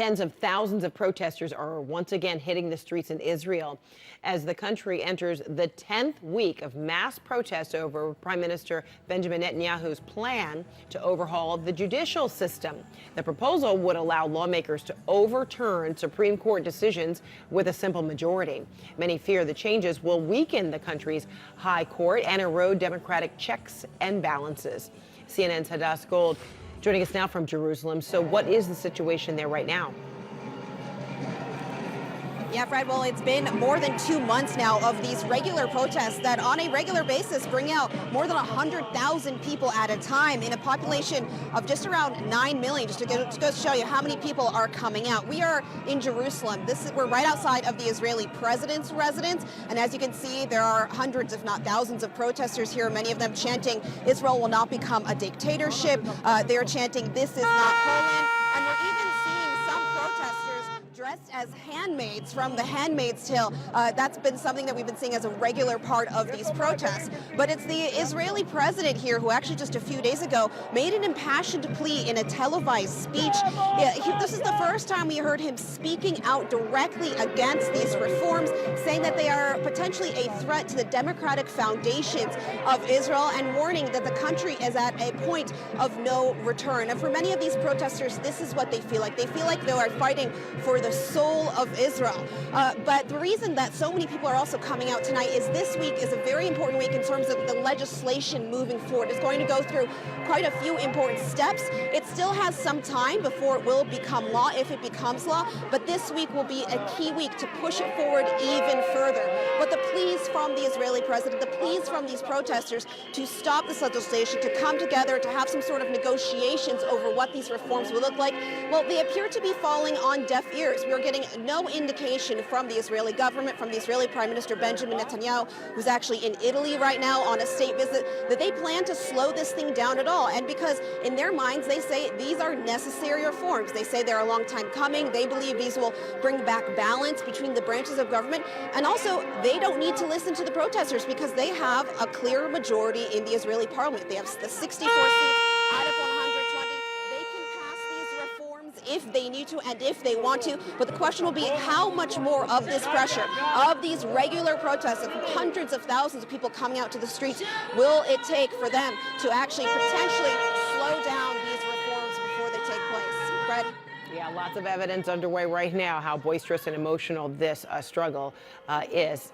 Tens of thousands of protesters are once again hitting the streets in Israel as the country enters the 10th week of mass protests over Prime Minister Benjamin Netanyahu's plan to overhaul the judicial system. The proposal would allow lawmakers to overturn Supreme Court decisions with a simple majority. Many fear the changes will weaken the country's high court and erode democratic checks and balances. CNN's Hadass Gold joining us now from Jerusalem. So what is the situation there right now? Yeah, Fred, well, it's been more than 2 months now of these regular protests that on a regular basis bring out more than 100,000 people at a time in a population of just around 9 million, just to go show you how many people are coming out. We are in Jerusalem. We're right outside of the Israeli president's residence, and as you can see, there are hundreds, if not thousands, of protesters here, many of them chanting, "Israel will not become a dictatorship." They're chanting, "This is not Poland," and we're even seeing some protesters dressed as handmaids from The Handmaid's Tale. That's been something that we've been seeing as a regular part of these protests. But it's the Israeli president here who actually just a few days ago made an impassioned plea in a televised speech. This is the first time we heard him speaking out directly against these reforms, saying that they are potentially a threat to the democratic foundations of Israel and warning that the country is at a point of no return. And for many of these protesters, this is what they feel like. They feel like they are fighting for the soul of Israel. But the reason that so many people are also coming out tonight is this week is a very important week in terms of the legislation moving forward. It's going to go through quite a few important steps. It still has some time before it will become law, if it becomes law, but this week will be a key week to push it forward even further. But the pleas from the Israeli president, the pleas from these protesters to stop this legislation, to come together, to have some sort of negotiations over what these reforms will look like, well, they appear to be falling on deaf ears. We're getting no indication from the Israeli government, from the Israeli Prime Minister Benjamin Netanyahu, who's actually in Italy right now on a state visit, that they plan to slow this thing down at all. And because in their minds, they say these are necessary reforms. They say they're a long time coming. They believe these will bring back balance between the branches of government. And also, they don't need to listen to the protesters because they have a clear majority in the Israeli parliament. They have the 64 seats out of 120. They can pass these reforms if they need to and if they want to. But the question will be how much more of this pressure, of these regular protests of hundreds of thousands of people coming out to the streets, will it take for them to actually potentially slow down these reforms before they take place? Fred? Yeah, lots of evidence underway right now how boisterous and emotional this struggle is.